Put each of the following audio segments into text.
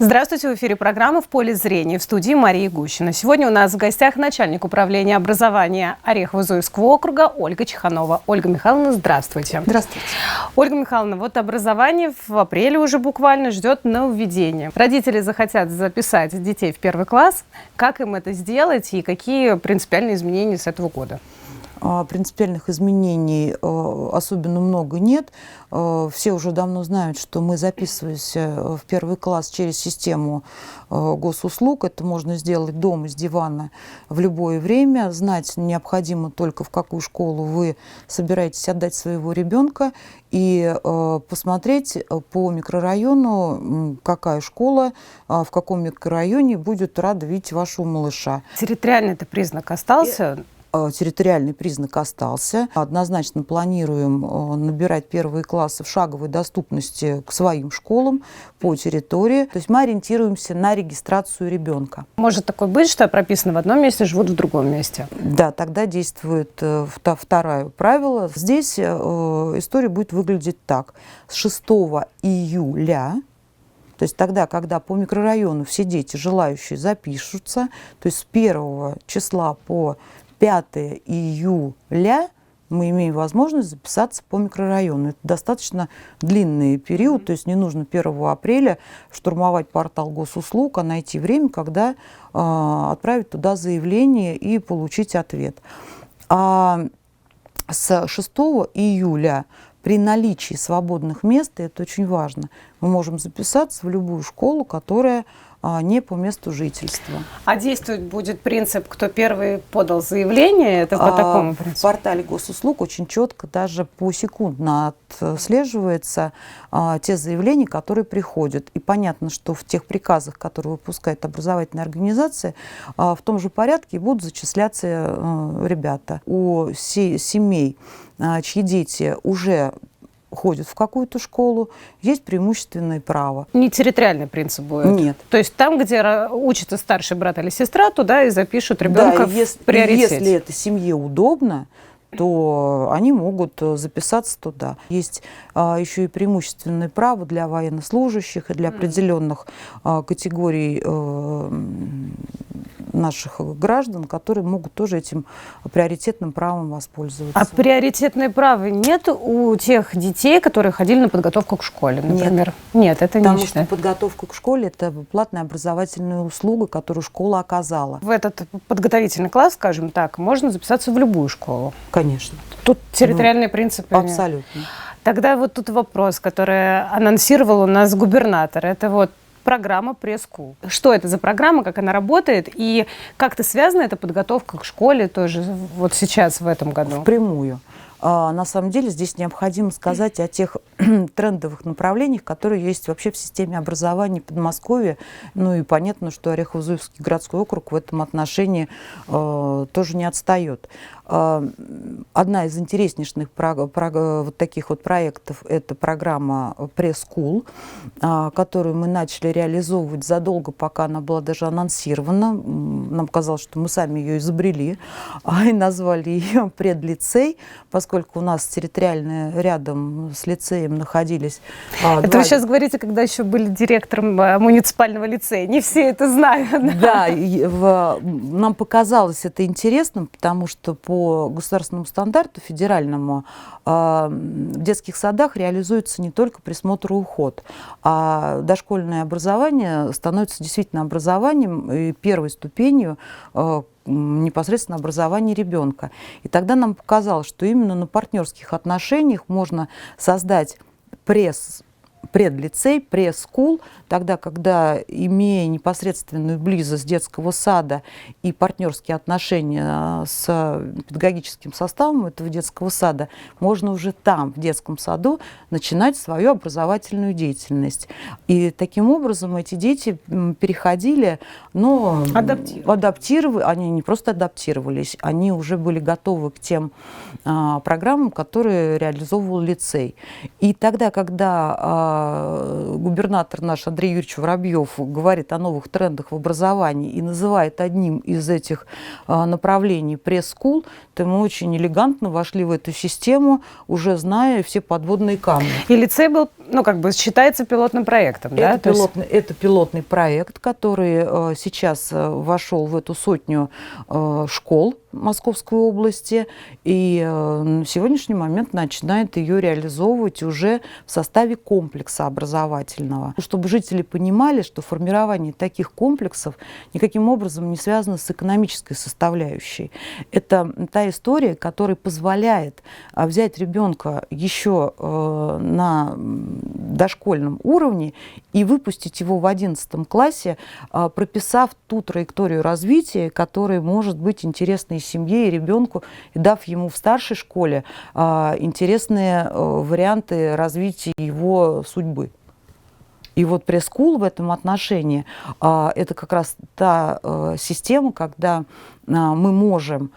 Здравствуйте, в эфире программа «В поле зрения», в студии Мария Гущина. Сегодня у нас в гостях начальник управления образования Орехово-Зуевского округа Ольга Чеханова. Ольга Михайловна, здравствуйте. Здравствуйте. Ольга Михайловна, вот образование в апреле уже буквально ждет нововведения. Родители захотят записать детей в первый класс. Как им это сделать и какие принципиальные изменения с этого года? Принципиальных изменений особенно много нет. Все уже давно знают, что мы записываемся в первый класс через систему госуслуг. Это можно сделать дома, с дивана, в любое время. Знать необходимо только, в какую школу вы собираетесь отдать своего ребенка, и посмотреть по микрорайону, какая школа, в каком микрорайоне будет рада видеть вашего малыша. Территориальный-то признак остался? Территориальный признак остался. Однозначно планируем набирать первые классы в шаговой доступности к своим школам по территории. То есть мы ориентируемся на регистрацию ребенка. Может такое быть, что прописано в одном месте, живут в другом месте? Да, тогда действует второе правило. Здесь история будет выглядеть так. С 6 июля, то есть тогда, когда по микрорайону все дети, желающие, запишутся, то есть с 1 числа по 5 июля мы имеем возможность записаться по микрорайону. Это достаточно длинный период, то есть не нужно 1 апреля штурмовать портал госуслуг, а найти время, когда отправить туда заявление и получить ответ. А с 6 июля при наличии свободных мест, и это очень важно, мы можем записаться в любую школу, которая не по месту жительства. А действовать будет принцип, кто первый подал заявление? Это по такому принципу? В портале госуслуг очень четко, даже посекундно отслеживается те заявления, которые приходят. И понятно, что в тех приказах, которые выпускает образовательная организация, в том же порядке будут зачисляться ребята. У семей, чьи дети уже ходят в какую-то школу, есть преимущественное право. Не территориальный принцип будет? Нет. То есть там, где учится старший брат или сестра, туда и запишут ребенка в приоритете? Если это семье удобно, то они могут записаться туда. Есть еще и преимущественное право для военнослужащих и для определенных категорий наших граждан, которые могут тоже этим приоритетным правом воспользоваться. А приоритетное право нет у тех детей, которые ходили на подготовку к школе, например? Нет, это не Потому считаю. что подготовка к школе – это платная образовательная услуга, которую школа оказала. В этот подготовительный класс, скажем так, можно записаться в любую школу? Конечно. Тут территориальные принципы? Абсолютно. Тогда вот тут вопрос, который анонсировал у нас губернатор. Это вот программа «Пресс-скул». Что это за программа, как она работает и как-то связана эта подготовка к школе тоже вот сейчас, в этом году? Впрямую. На самом деле здесь необходимо сказать о тех трендовых направлениях, которые есть вообще в системе образования Подмосковья. Ну и понятно, что Орехово-Зуевский городской округ в этом отношении тоже не отстает. Одна из интереснейших вот таких вот проектов – это программа «Пресс-скул», которую мы начали реализовывать задолго, пока она была даже анонсирована. Нам казалось, что мы сами ее изобрели, и назвали ее «Предлицей», поскольку у нас территориально рядом с лицеем находились... Это вы сейчас говорите, когда еще были директором муниципального лицея. Не все это знают. Да, нам показалось это интересным, потому что по государственному стандарту федеральному в детских садах реализуется не только присмотр и уход, а дошкольное образование становится действительно образованием и первой ступенью непосредственно образования ребенка. И тогда нам показалось, что именно на партнерских отношениях можно создать предлицей, пресс-скул, тогда, когда, имея непосредственную близость детского сада и партнерские отношения с педагогическим составом этого детского сада, можно уже там, в детском саду, начинать свою образовательную деятельность. И таким образом эти дети переходили, но они не просто адаптировались, они уже были готовы к тем программам, которые реализовывал лицей. И тогда, когда губернатор наш Андрей Юрьевич Воробьев говорит о новых трендах в образовании и называет одним из этих направлений пресс-скул, то мы очень элегантно вошли в эту систему, уже зная все подводные камни. И лицей был, ну, как бы считается пилотным проектом, да? Это пилотный проект, который сейчас вошел в эту сотню школ Московской области и на сегодняшний момент начинает ее реализовывать уже в составе комплекса образовательного. Чтобы жители понимали, что формирование таких комплексов никаким образом не связано с экономической составляющей. Это та история, которая позволяет взять ребенка еще на дошкольном уровне и выпустить его в 11 классе, прописав ту траекторию развития, которая может быть интересна и семье, и ребенку, и дав ему в старшей школе интересные варианты развития его судьбы. И вот пресс-скул в этом отношении это как раз та система, когда мы можем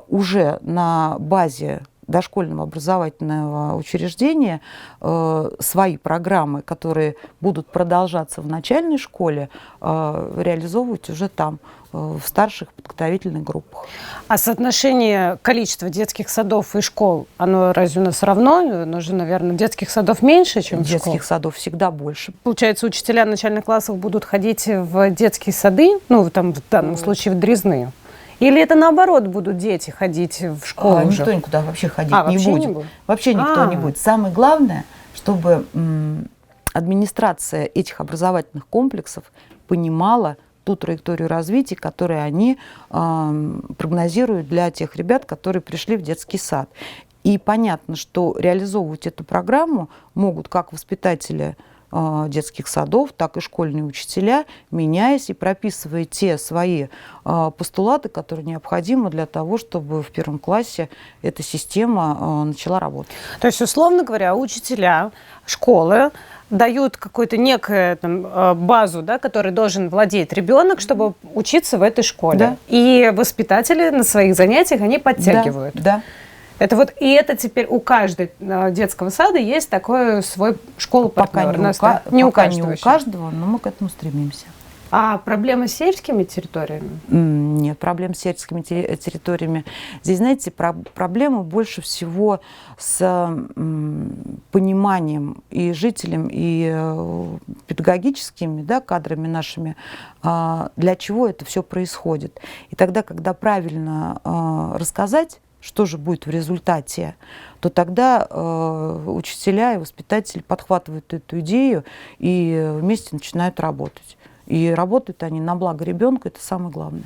уже на базе дошкольного образовательного учреждения свои программы, которые будут продолжаться в начальной школе, реализовывать уже там, в старших подготовительных группах. А соотношение количества детских садов и школ, оно разве у нас равно? Нужно, наверное, детских садов меньше, чем школ? Детских садов всегда больше. Получается, учителя начальных классов будут ходить в детские сады, ну, там, в данном случае в Дрезны? Или это наоборот будут дети ходить в школу? Никто никуда вообще ходить не будет. будет. Вообще никто не будет. Самое главное, чтобы администрация этих образовательных комплексов понимала ту траекторию развития, которую они прогнозируют для тех ребят, которые пришли в детский сад. И понятно, что реализовывать эту программу могут как воспитатели детских садов, так и школьные учителя, меняясь и прописывая те свои постулаты, которые необходимы для того, чтобы в 1 классе эта система начала работать. То есть, условно говоря, учителя школы дают какую-то некую там, базу, да, которой должен владеть ребенок, чтобы учиться в этой школе. Да. И воспитатели на своих занятиях они подтягивают. Да. Это вот, и это теперь у каждого детского сада есть такой свой школа-партнер. Не у каждого, но мы к этому стремимся. А проблема с сельскими территориями? Нет, проблем с сельскими территориями. Здесь, знаете, проблема больше всего с пониманием и жителям, и педагогическими, да, кадрами нашими, для чего это все происходит. И тогда, когда правильно рассказать, что же будет в результате, то тогда учителя и воспитатели подхватывают эту идею и вместе начинают работать. И работают они на благо ребенка, это самое главное.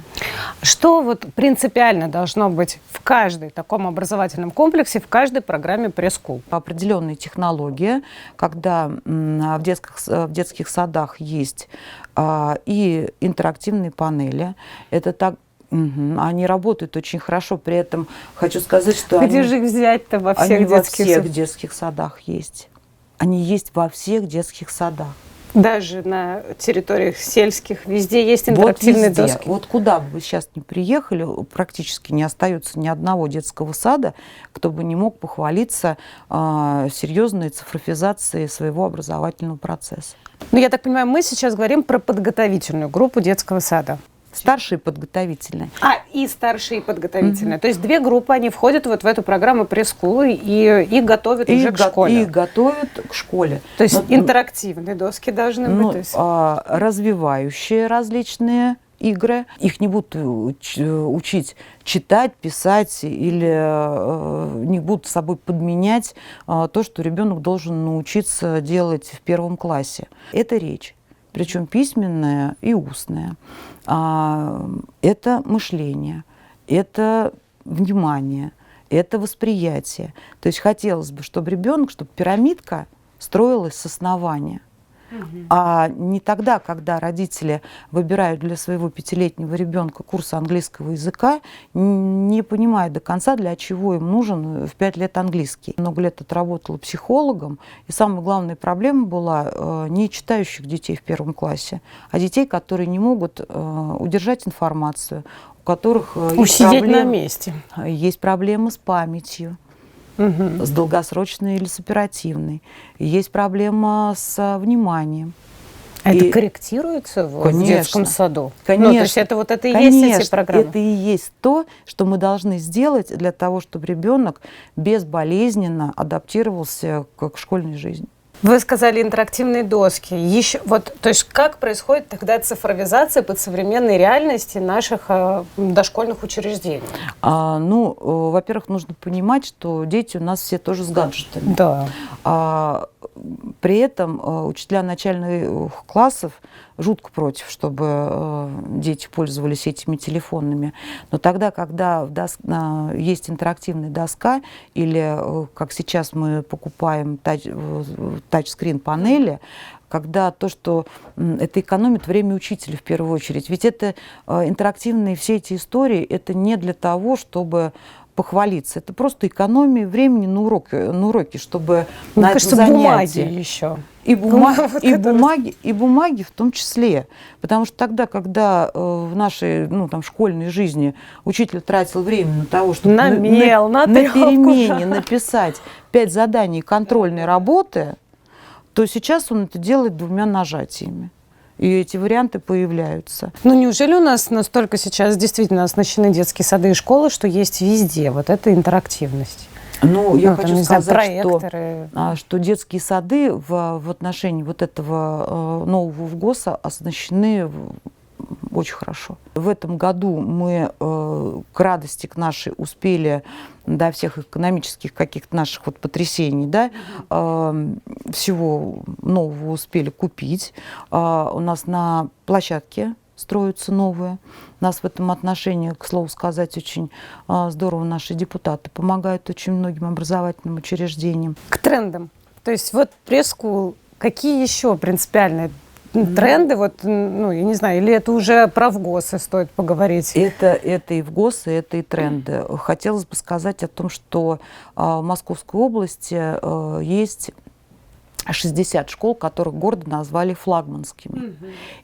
Что вот принципиально должно быть в каждом таком образовательном комплексе, в каждой программе пресс-скул? Определенная технология, когда в детских садах есть и интерактивные панели. Это так. Они работают очень хорошо, при этом хочу сказать, что где же их взять-то во всех детских садах есть. Они есть во всех детских садах. Даже на территориях сельских везде есть интерактивные доски. Вот куда бы вы сейчас ни приехали, практически не остается ни одного детского сада, кто бы не мог похвалиться серьезной цифровизацией своего образовательного процесса. Ну, я так понимаю, мы сейчас говорим про подготовительную группу детского сада. Старшие подготовительные. И старшие подготовительные. То есть 2 группы, они входят вот в эту программу пресс-скул и их готовят уже к школе. И готовят к школе. То есть интерактивные доски должны быть. Развивающие различные игры. Их не будут учить читать, писать или не будут с собой подменять то, что ребенок должен научиться делать в 1 классе. Это речь. Причем письменная и устная. Это мышление, это внимание, это восприятие. То есть хотелось бы, чтобы ребенок, чтобы пирамидка строилась с основания. А не тогда, когда родители выбирают для своего 5-летнего ребенка курс английского языка, не понимая до конца, для чего им нужен в 5 лет английский. Много лет отработала психологом, и самая главная проблема была не читающих детей в 1 классе, а детей, которые не могут удержать информацию, у которых усидеть на месте. Есть проблемы с памятью. Мгм. с долгосрочной или с оперативной. Есть проблема с вниманием. А это И- корректируется в Конечно. детском саду? Конечно. Ну, то есть это вот это и есть эти Конечно, программы? это и есть то, что мы должны сделать для того, чтобы ребенок безболезненно адаптировался к школьной жизни. Вы сказали интерактивные доски. Еще, вот, то есть как происходит тогда цифровизация под современной реальности наших дошкольных учреждений? Во-первых, нужно понимать, что дети у нас все тоже с гаджетами. Да. При этом учителя начальных классов жутко против, чтобы дети пользовались этими телефонами. Но тогда, когда есть интерактивная доска, или, как сейчас мы покупаем тачскрин-панели, когда то, что это экономит время учителя в первую очередь. Ведь это интерактивные все эти истории, это не для того, чтобы похвалиться. Это просто экономия времени на уроки, чтобы Мне на кажется, этом бумаги занятии. еще. И Вот бумаги в том числе. Потому что тогда, когда в нашей школьной жизни учитель тратил время на того, чтобы На мел, на на трёпку, перемене да. написать 5 заданий контрольной работы, то сейчас он это делает 2 нажатиями. И эти варианты появляются. Ну, неужели у нас настолько сейчас действительно оснащены детские сады и школы, что есть везде вот эта интерактивность? Я Ну, хочу там, не знаю, сказать, проекторы. что детские сады в отношении вот этого нового ВГОСа оснащены очень хорошо. В этом году мы к радости к нашей успели, до всех экономических каких-то наших потрясений, всего нового успели купить. У нас на площадке строятся новые. Нас в этом отношении, к слову сказать, очень здорово наши депутаты помогают очень многим образовательным учреждениям. К трендам. То есть вот пресс-скул, какие еще принципиальные тренды, я не знаю, или это уже про ВГОСы стоит поговорить? Это и ВГОСы, это и тренды. Хотелось бы сказать о том, что в Московской области есть 60 школ, которых гордо назвали флагманскими.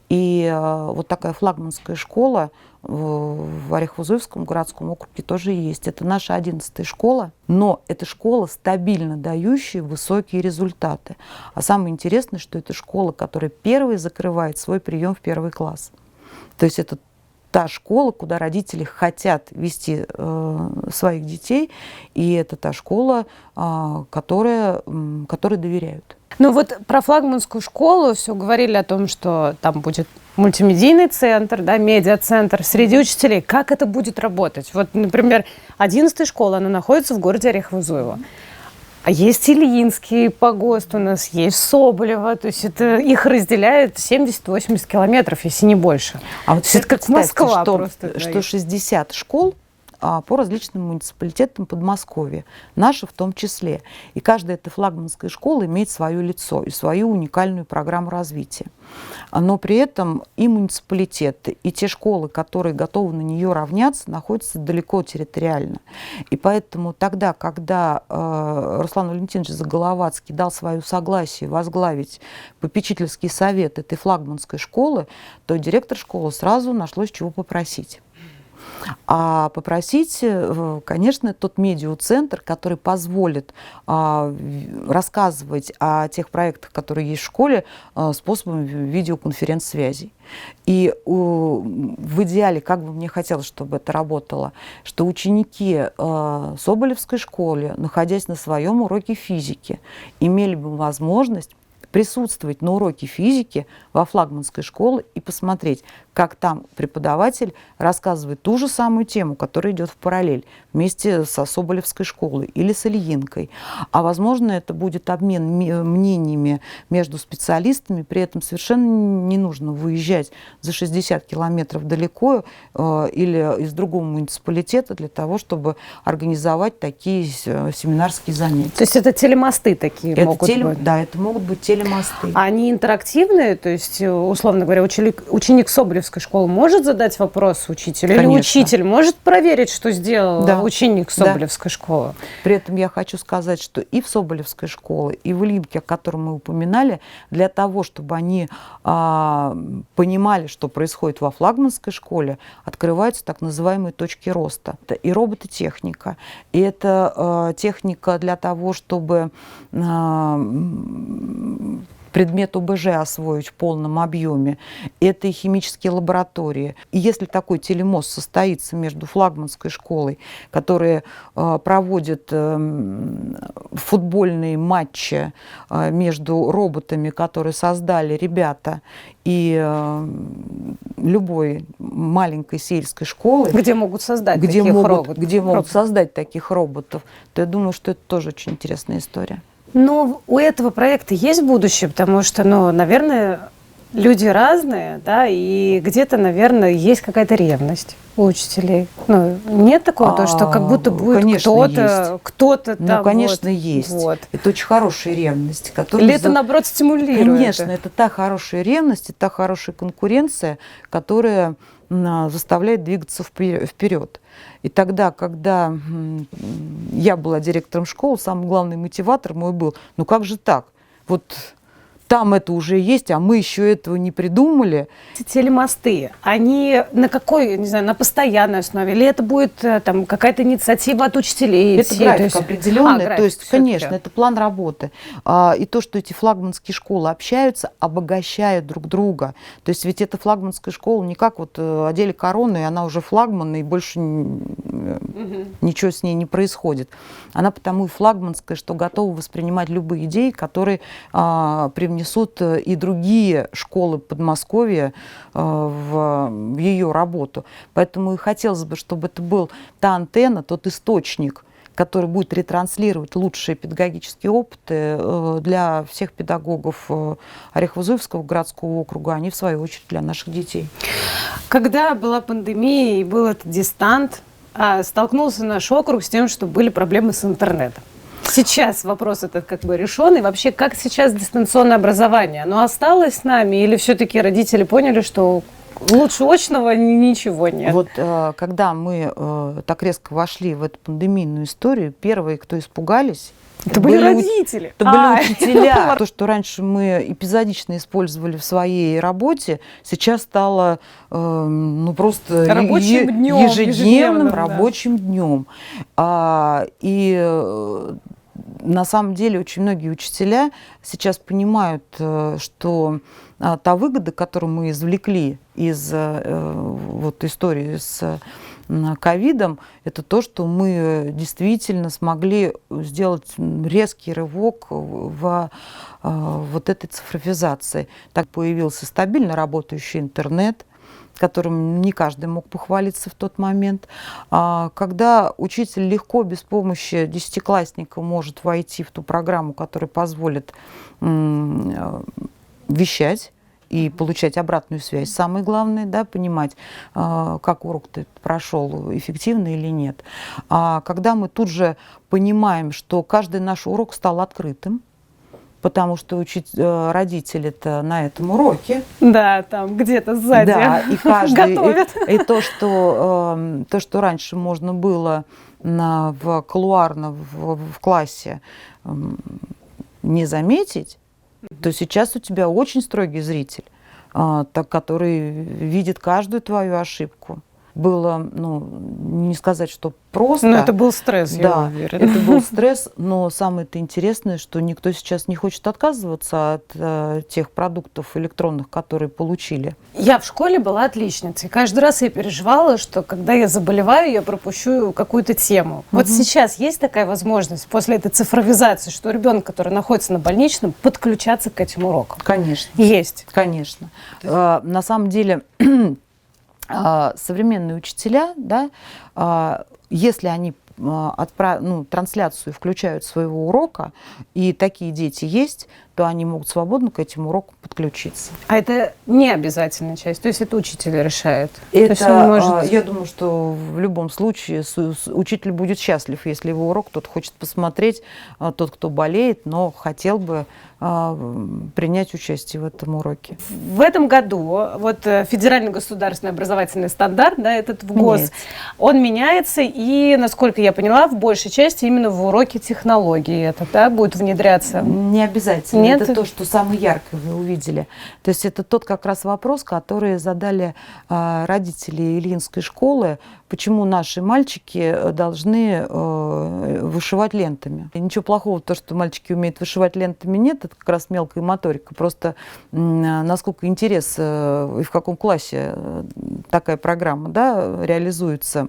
И вот такая флагманская школа в Орехово-Зуевском городском округе тоже есть. Это наша 11-я школа, но это школа, стабильно дающая высокие результаты. А самое интересное, что это школа, которая первой закрывает свой прием в 1 класс. То есть это та школа, куда родители хотят вести своих детей, и это та школа, которой доверяют. Ну вот про флагманскую школу все говорили о том, что там будет мультимедийный центр, медиа-центр среди учителей. Как это будет работать? Вот, например, 11-я школа, она находится в городе Орехово-Зуево. А есть Ильинский погост у нас, есть Соболево, то есть это их разделяет 70-80 километров, если не больше. А вот это как Москва что просто. 60 школ по различным муниципалитетам Подмосковья, наши в том числе. И каждая эта флагманская школа имеет свое лицо и свою уникальную программу развития. Но при этом и муниципалитеты, и те школы, которые готовы на нее равняться, находятся далеко территориально. И поэтому тогда, когда Руслан Валентинович Заголовацкий дал свое согласие возглавить попечительский совет этой флагманской школы, то директор школы сразу нашлось чего попросить. А попросить, конечно, тот медиа-центр, который позволит рассказывать о тех проектах, которые есть в школе, способом видеоконференц-связей. И в идеале, как бы мне хотелось, чтобы это работало, что ученики Соболевской школы, находясь на своем уроке физики, имели бы возможность присутствовать на уроке физики во флагманской школе и посмотреть, как там преподаватель рассказывает ту же самую тему, которая идет в параллель вместе со Соболевской школой или с Ильинкой. А возможно, это будет обмен мнениями между специалистами, при этом совершенно не нужно выезжать за 60 километров далеко или из другого муниципалитета для того, чтобы организовать такие семинарские занятия. То есть это телемосты такие могут быть? Да, это могут быть телемосты. телемосты. Они интерактивные, то есть, условно говоря, ученик Соболевской школы может задать вопрос учителю, или Конечно. учитель может проверить, что сделал Да. ученик Соболевской школы? При этом я хочу сказать, что и в Соболевской школе, и в Ильинке, о котором мы упоминали, для того, чтобы они понимали, что происходит во флагманской школе, открываются так называемые точки роста. Это и робототехника, и это техника для того, чтобы предмет ОБЖ освоить в полном объеме. Это и химические лаборатории. И если такой телемост состоится между флагманской школой, которая проводит футбольные матчи между роботами, которые создали ребята, и любой маленькой сельской школы, Где могут создать где таких могут создать таких роботов, то я думаю, что это тоже очень интересная история. Но у этого проекта есть будущее, потому что, наверное, люди разные, да, и где-то, наверное, есть какая-то ревность у учителей. Нет такого, то, что как будто будет кто-то там. Конечно, есть. Вот. Это очень хорошая ревность. Которая Или это, наоборот, стимулирует? Конечно, это та хорошая ревность, это та хорошая конкуренция, которая заставляет двигаться вперед. И тогда, когда я была директором школы, самый главный мотиватор мой был, как же так? Вот там это уже есть, а мы еще этого не придумали. Телемосты, они на какой, не знаю, на постоянной основе? Или это будет там какая-то инициатива от учителей? Это график определенный, график, то есть, конечно, это план работы. И то, что эти флагманские школы общаются, обогащают друг друга. То есть ведь эта флагманская школа не как вот одели корону, и она уже флагман, и больше ничего с ней не происходит. Она потому и флагманская, что готова воспринимать любые идеи, которые привнесут и другие школы Подмосковья в ее работу. Поэтому и хотелось бы, чтобы это был та антенна, тот источник, который будет ретранслировать лучшие педагогические опыты для всех педагогов Орехово-Зуевского городского округа, а не в свою очередь для наших детей. Когда была пандемия и был этот дистант, столкнулся наш округ с тем, что были проблемы с интернетом. Сейчас вопрос этот как бы решен, и вообще как сейчас дистанционное образование? Оно осталось с нами или все-таки родители поняли, что лучше очного ничего нет? Вот когда мы так резко вошли в эту пандемийную историю, первые, кто испугались, это были родители. Это были учителя. То, что раньше мы эпизодично использовали в своей работе, сейчас стало просто ежедневным рабочим днем. И на самом деле очень многие учителя сейчас понимают, что та выгода, которую мы извлекли из истории с ковидом, это то, что мы действительно смогли сделать резкий рывок в вот этой цифровизации. Так появился стабильно работающий интернет, которым не каждый мог похвалиться в тот момент. Когда учитель легко, без помощи десятиклассника может войти в ту программу, которая позволит вещать и получать обратную связь. Самое главное, понимать, как урок-то прошел, эффективно или нет. Когда мы тут же понимаем, что каждый наш урок стал открытым, потому что родители-то на этом уроке. Да, там где-то сзади и каждый, готовят. И то, что раньше можно было кулуарно в классе не заметить, то сейчас у тебя очень строгий зритель, который видит каждую твою ошибку. Было, не сказать, что просто. Но это был стресс, я уверена. Это был стресс, но самое-то интересное, что никто сейчас не хочет отказываться от тех продуктов электронных, которые получили. Я в школе была отличницей. Каждый раз я переживала, что когда я заболеваю, я пропущу какую-то тему. Вот сейчас есть такая возможность после этой цифровизации, что ребенок, который находится на больничном, подключаться к этим урокам? Конечно. Есть. Конечно. На самом деле современные учителя, если они трансляцию включают своего урока, и такие дети есть, то они могут свободно к этим урокам подключиться. А это не обязательная часть, то есть это учитель решает? То есть он Это, может... я думаю, что в любом случае учитель будет счастлив, если его урок кто-то хочет посмотреть, тот, кто болеет, но хотел бы принять участие в этом уроке. В этом году вот федеральный государственный образовательный стандарт, да, этот в ГОС, он меняется, и, насколько я поняла, в большей части именно в уроке технологии это, да, будет внедряться. Не обязательно. Нет? Это то, что самое яркое вы увидели. То есть это тот как раз вопрос, который задали родители Ильинской школы, почему наши мальчики должны вышивать лентами. И ничего плохого в том, что мальчики умеют вышивать лентами, нет, это как раз мелкая моторика. Просто насколько интерес и в каком классе такая программа, да, реализуется.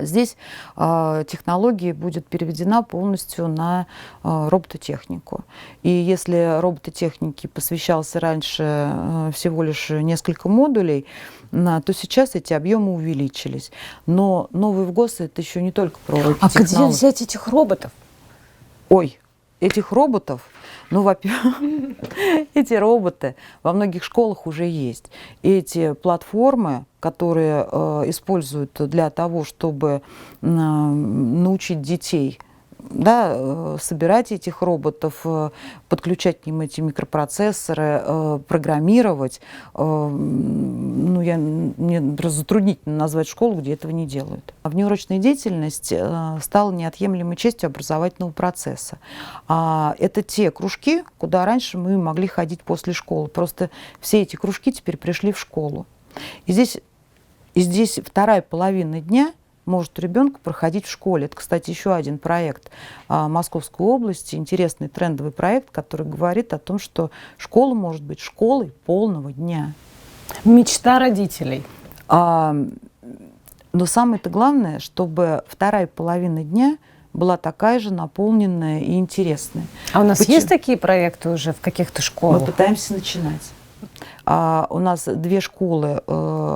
Здесь технология будет переведена полностью на робототехнику. И если робототехнике посвящался раньше всего лишь несколько модулей, то сейчас эти объемы увеличились. Но новый ВГОС — это еще не только про уроки технологий. А где взять этих роботов? Ой, этих роботов, ну, во-первых, эти роботы во многих школах уже есть. И эти платформы, которые используют для того, чтобы научить детей, да, собирать этих роботов, подключать к ним эти микропроцессоры, программировать. Мне затруднительно назвать школу, где этого не делают. Внеурочная деятельность стала неотъемлемой частью образовательного процесса. Это те кружки, куда раньше мы могли ходить после школы. Просто все эти кружки теперь пришли в школу. И здесь вторая половина дня может ребенку проходить в школе. Это, кстати, еще один проект Московской области, интересный трендовый проект, который говорит о том, что школа может быть школой полного дня. Мечта родителей. Но самое-то главное, чтобы вторая половина дня была такая же наполненная и интересная. А у нас есть такие проекты уже в каких-то школах? Мы пытаемся начинать. У нас 2 школы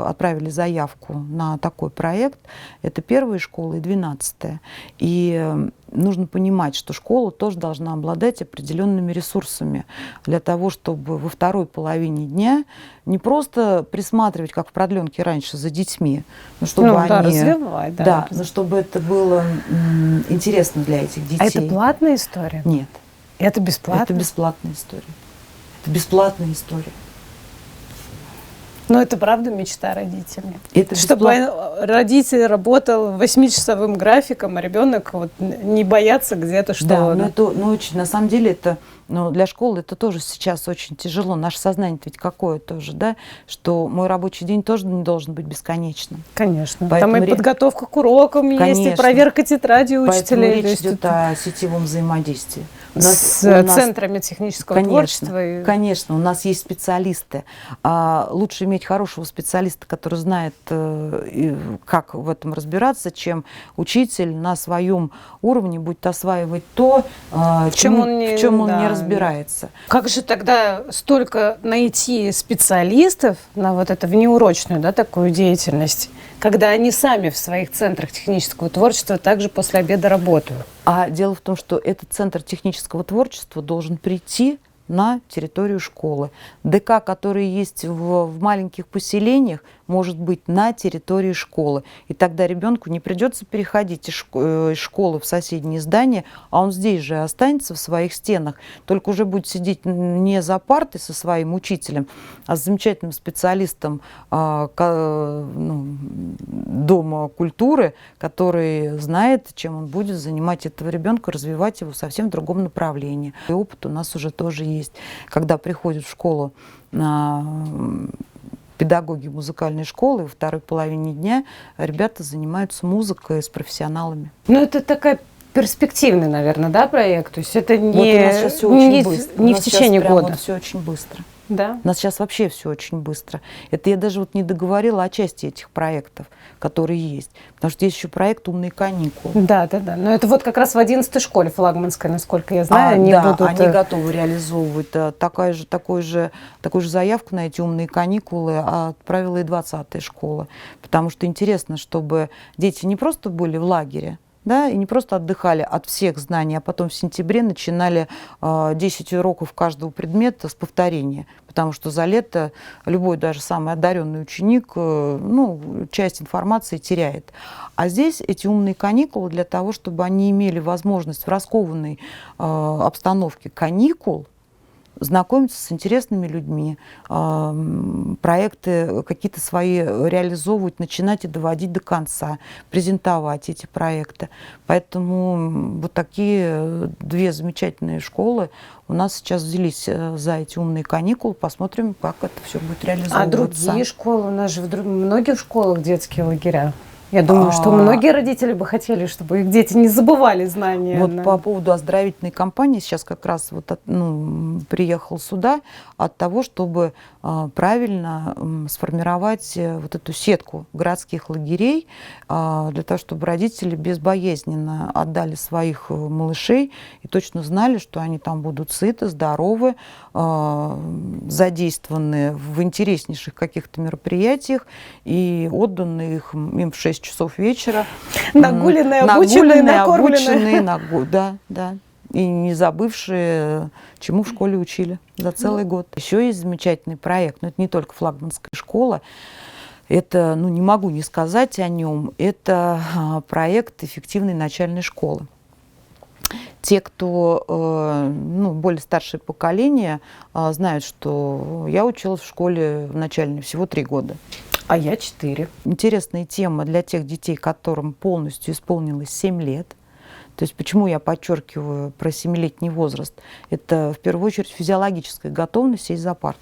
отправили заявку на такой проект. Это 1-я школа и 12-я. И нужно понимать, что школа тоже должна обладать определенными ресурсами для того, чтобы во второй половине дня не просто присматривать, как в продленке раньше, за детьми, но чтобы развивать, да. но чтобы это было интересно для этих детей. А это платная история? Нет. Это бесплатно? Это бесплатная история. Это бесплатная история. Но это правда мечта родителей. Это чтобы родитель работал 8-часовым графиком, а ребенок вот не бояться где-то что-то. Да, но очень, на самом деле, это для школы это тоже сейчас очень тяжело. Наше сознание ведь какое тоже, да, что мой рабочий день тоже не должен быть бесконечным. Конечно. Поэтому там и подготовка к урокам есть, и проверка тетради учителей. Поэтому речь идет о сетевом взаимодействии. С центрами технического творчества. Конечно, у нас есть специалисты. Лучше иметь хорошего специалиста, который знает, как в этом разбираться, чем учитель на своем уровне будет осваивать то, в чем он не разбирается. Как же тогда столько найти специалистов на вот эту внеурочную, да, такую деятельность, когда они сами в своих центрах технического творчества также после обеда работают? А дело в том, что этот центр технического творчества должен прийти на территорию школы. ДК, который есть в маленьких поселениях, может быть на территории школы. И тогда ребенку не придется переходить из школы в соседнее здание, а он здесь же останется в своих стенах, только уже будет сидеть не за партой со своим учителем, а с замечательным специалистом Дома культуры, который знает, чем он будет занимать этого ребенка, развивать его совсем в другом направлении. И опыт у нас уже тоже есть. Когда приходят в школу педагоги музыкальной школы, во второй половине дня ребята занимаются музыкой с профессионалами. Ну, это такая перспективный, наверное, да, проект? То есть это не, вот у нас сейчас все очень быстро. Не в течение года. Вот все очень быстро. Да? У нас сейчас вообще все очень быстро. Это я даже вот не договорила о части этих проектов, которые есть. Потому что есть еще проект «Умные каникулы». Да. Но это вот как раз в 11-й школе флагманской, насколько я знаю. Они готовы реализовывать такую же заявку на эти «Умные каникулы» отправила и 20-я школа. Потому что интересно, чтобы дети не просто были в лагере, да, и не просто отдыхали от всех знаний, а потом в сентябре начинали 10 уроков каждого предмета с повторения, потому что за лето любой, даже самый одаренный ученик, ну, часть информации теряет. А здесь эти умные каникулы для того, чтобы они имели возможность в раскованной обстановке каникул знакомиться с интересными людьми, проекты какие-то свои реализовывать, начинать и доводить до конца, презентовать эти проекты. Поэтому вот такие две замечательные школы у нас сейчас взялись за эти умные каникулы. Посмотрим, как это все будет реализовываться. А другие школы? У нас же в многих школах детские лагеря. Я думаю, что многие родители бы хотели, чтобы их дети не забывали знания. Вот по поводу оздоровительной кампании сейчас как раз вот приехал сюда от того, чтобы правильно сформировать вот эту сетку городских лагерей, для того, чтобы родители безболезненно отдали своих малышей и точно знали, что они там будут сыты, здоровы, задействованы в интереснейших каких-то мероприятиях и отданы им в 6 часов вечера. Нагуленные, обученные, накормленные. Да, да. И не забывшие, чему в школе учили за целый год. Еще есть замечательный проект, но это не только флагманская школа. Это, не могу не сказать о нем, это проект эффективной начальной школы. Те, кто более старшее поколение, знают, что я училась в школе начальной всего 3 года. А я 4. Интересная тема для тех детей, которым полностью исполнилось 7 лет. То есть почему я подчеркиваю про 7-летний возраст? Это в первую очередь физиологическая готовность сесть за парту.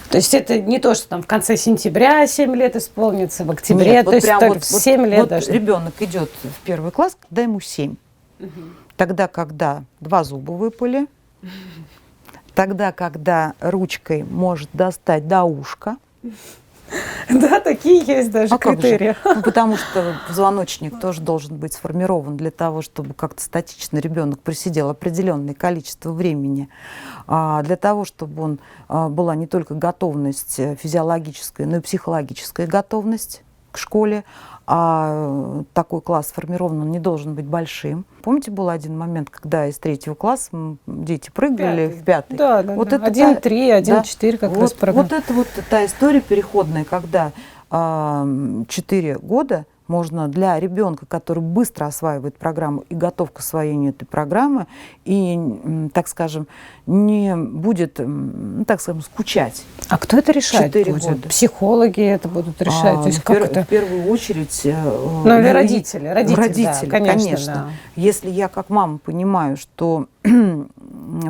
То есть это не то, что там в конце сентября 7 лет исполнится, в октябре, нет, то есть только в 7 лет даже. Ребенок идет в 1 класс, когда ему 7. Тогда, когда 2 зуба выпали, тогда, когда ручкой может достать до ушка. Да, такие есть даже критерии. Потому что позвоночник тоже должен быть сформирован для того, чтобы как-то статично ребенок просидел определенное количество времени, для того, чтобы была не только готовность физиологическая, но и психологическая готовность к школе. А такой класс сформирован, он не должен быть большим. Помните, был один момент, когда из 3 класса дети прыгали в 5? Да, да, вот да. 1-3, 1-4 как раз программа. Вот это вот та история переходная, когда 4 года можно для ребенка, который быстро осваивает программу и готов к освоению этой программы, и, так скажем, не будет, так скажем, скучать. А кто это решает? 4 года. Психологи это будут решать? То есть в первую очередь родители. Родители, да, конечно. Да. Если я как мама понимаю, что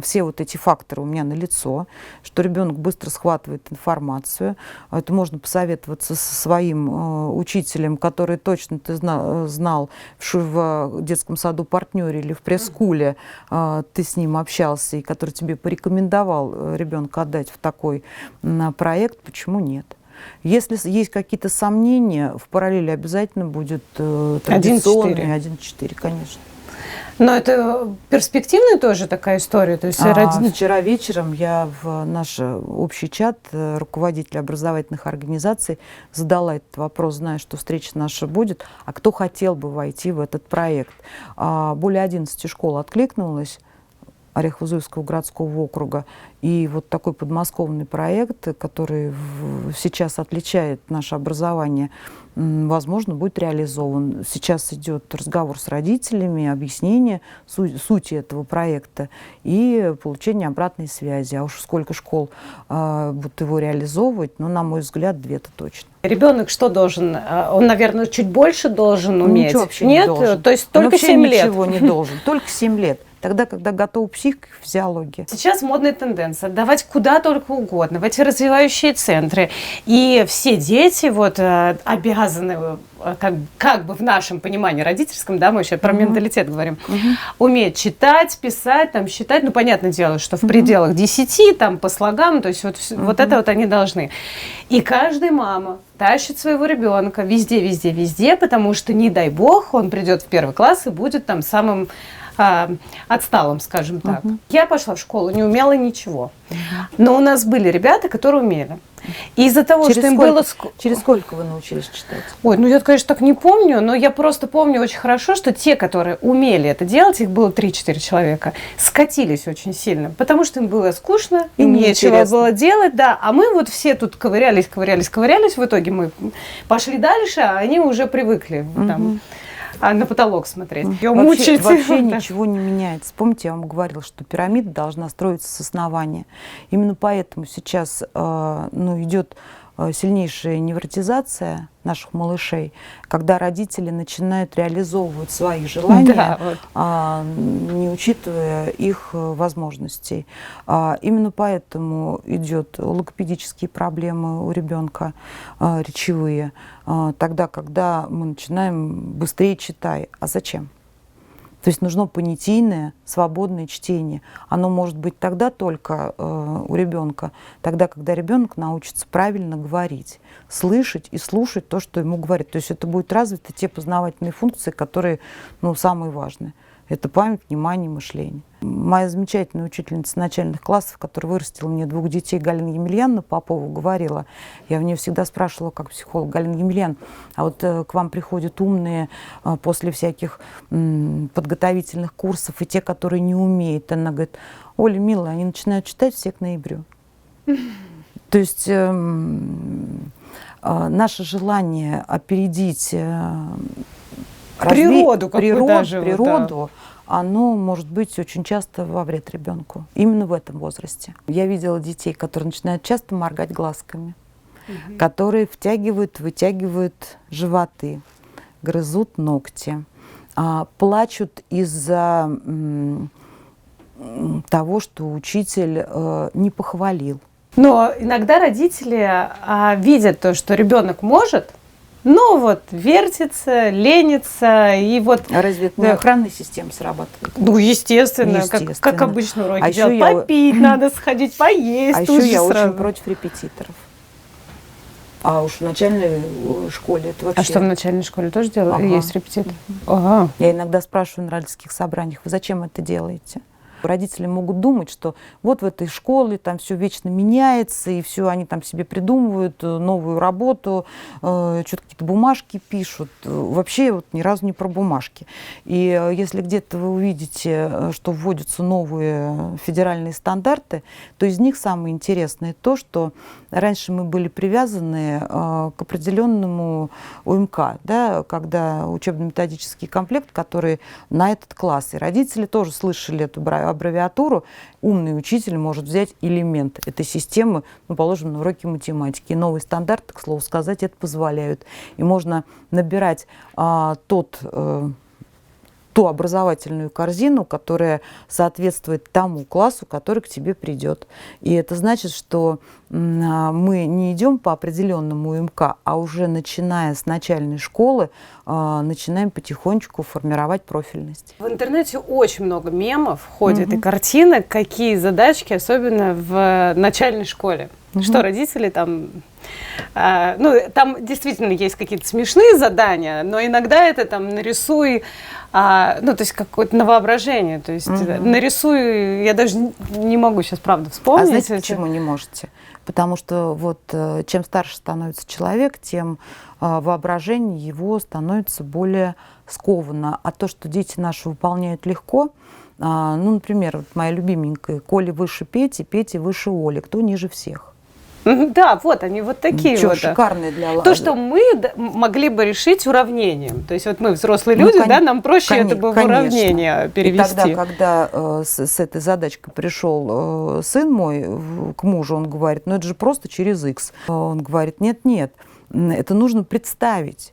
все вот эти факторы у меня налицо, что ребенок быстро схватывает информацию, это можно посоветоваться со своим учителем, который точно ты знал в детском саду партнере или в пресс-скуле, ты с ним общался, и который тебе порекомендовал ребенка отдать в такой проект, почему нет? Если есть какие-то сомнения, в параллели обязательно будет традиционный 1-4, конечно. Но это перспективная тоже такая история? То есть Вчера вечером я в наш общий чат руководителей образовательных организаций задала этот вопрос, зная, что встреча наша будет, а кто хотел бы войти в этот проект. Более 11 школ откликнулось Орехово-Зуевского городского округа. И вот такой подмосковный проект, который сейчас отличает наше образование, возможно, будет реализован. Сейчас идет разговор с родителями, объяснение сути этого проекта и получение обратной связи. А уж сколько школ будут его реализовывать, на мой взгляд, 2 точно. Ребенок что должен? Он, наверное, чуть больше должен уметь? Ничего вообще Нет? Не должен. То есть только 7 лет? Ничего не должен, только 7 лет. Тогда, когда готова психика и физиология. Сейчас модная тенденция отдавать куда только угодно, в эти развивающие центры. И все дети обязаны, как бы в нашем понимании родительском, да, мы сейчас про менталитет говорим, уметь читать, писать, считать. Понятное дело, что в пределах 10, по слогам, то есть вот это они должны. И каждая мама тащит своего ребенка везде, потому что, не дай бог, он придет в 1 класс и будет самым отсталым, скажем так. Я пошла в школу, не умела ничего. Но у нас были ребята, которые умели. И из-за того, что им было... Через сколько вы научились читать? Ой, ну я, конечно, так не помню, но я просто помню очень хорошо, что те, которые умели это делать, их было 3-4 человека, скатились очень сильно, потому что им было скучно, им нечего было делать, да, а мы вот все тут ковырялись, в итоге мы пошли дальше, а они уже привыкли там, на потолок смотреть. Вообще ничего не меняется. Помните, я вам говорила, что пирамида должна строиться с основания. Именно поэтому сейчас идет сильнейшая невротизация наших малышей, когда родители начинают реализовывать свои желания, не учитывая их возможностей. Именно поэтому идет логопедические проблемы у ребенка, речевые, тогда, когда мы начинаем быстрее читать. А зачем? То есть нужно понятийное, свободное чтение. Оно может быть тогда только у ребенка, тогда, когда ребенок научится правильно говорить, слышать и слушать то, что ему говорят. То есть это будут развиты те познавательные функции, которые самые важные. Это память, внимание, мышление. Моя замечательная учительница начальных классов, которая вырастила мне 2 детей, Галина Емельяновна Попова, говорила, я в нее всегда спрашивала, как психолог, Галина Емельяновна, а вот к вам приходят умные после всяких подготовительных курсов, и те, которые не умеют. Она говорит, Оля, милая, они начинают читать все к ноябрю. То есть наше желание опередить природу, оно может быть очень часто во вред ребенку. Именно в этом возрасте. Я видела детей, которые начинают часто моргать глазками, которые втягивают, вытягивают животы, грызут ногти, плачут из-за того, что учитель не похвалил. Но иногда родители видят то, что ребенок может, но вот вертится, ленится, и вот... А разве это не охранная система срабатывает? Ну, естественно. Как обычно уроки делать. Попить надо, сходить, поесть. А еще я очень против репетиторов. А уж в начальной школе это вообще... А что в начальной школе тоже делают? Есть репетитор? Я иногда спрашиваю на родительских собраниях, вы зачем это делаете? Родители могут думать, что вот в этой школе там все вечно меняется, и все они там себе придумывают новую работу, что-то какие-то бумажки пишут. Вообще вот ни разу не про бумажки. И если где-то вы увидите, что вводятся новые федеральные стандарты, то из них самое интересное то, что раньше мы были привязаны к определенному УМК, да, когда учебно-методический комплект, который на этот класс. И родители тоже слышали эту аббревиатуру. Умный учитель может взять элемент этой системы, положим, на уроке математики. И новые стандарты, к слову сказать, это позволяют. И можно набирать ту образовательную корзину, которая соответствует тому классу, который к тебе придет. И это значит, что мы не идем по определенному УМК, а уже начиная с начальной школы, начинаем потихонечку формировать профильность. В интернете очень много мемов ходит и картинок, какие задачки, особенно в начальной школе. Что родители там... там действительно есть какие-то смешные задания, но иногда это там нарисуй, то есть какое-то на воображение. То есть нарисуй, я даже не могу сейчас, правда, вспомнить. А знаете, почему не можете? Потому что вот чем старше становится человек, тем воображение его становится более сковано. А то, что дети наши выполняют легко, например, вот моя любименькая, Коля выше Пети, Петя выше Оли, кто ниже всех? Да, вот они вот такие вот. Шикарные для... То, что мы могли бы решить уравнением. То есть вот мы взрослые люди, нам проще это бы в уравнение перевести. И тогда, когда с этой задачкой пришел сын мой к мужу, он говорит, это же просто через X. Он говорит, нет, это нужно представить.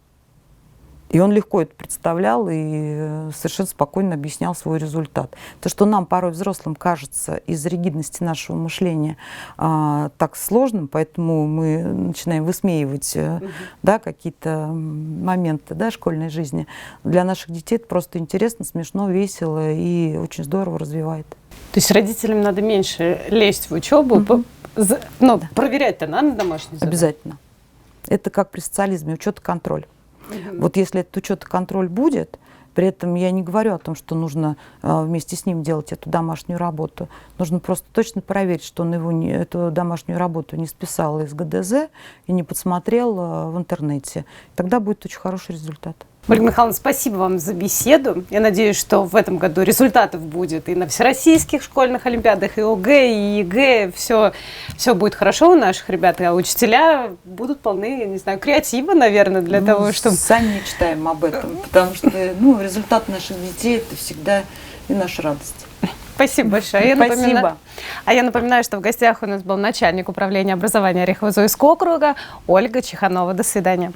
И он легко это представлял и совершенно спокойно объяснял свой результат. То, что нам порой взрослым кажется из-за ригидности нашего мышления так сложным, поэтому мы начинаем высмеивать какие-то моменты школьной жизни. Для наших детей это просто интересно, смешно, весело и очень здорово развивает. То есть родителям надо меньше лезть в учебу, проверять-то надо домашние задания? Обязательно. Это как при социализме, учет и контроль. Вот если этот учет и контроль будет, При этом я не говорю о том, что нужно вместе с ним делать эту домашнюю работу. Нужно просто точно проверить, что он эту домашнюю работу не списал из ГДЗ и не подсмотрел в интернете. Тогда будет очень хороший результат. Ольга Михайловна, спасибо вам за беседу. Я надеюсь, что в этом году результатов будет и на всероссийских школьных олимпиадах, и ОГЭ, и ЕГЭ. Все будет хорошо у наших ребят, а учителя будут полны, я не знаю, креатива, наверное, для того, чтобы... Сами мечтаем об этом, потому что результат наших детей – это всегда и наша радость. Спасибо большое. Спасибо. Я напоминаю, что в гостях у нас был начальник управления образования Орехово-Зуевского округа Ольга Чеханова. До свидания.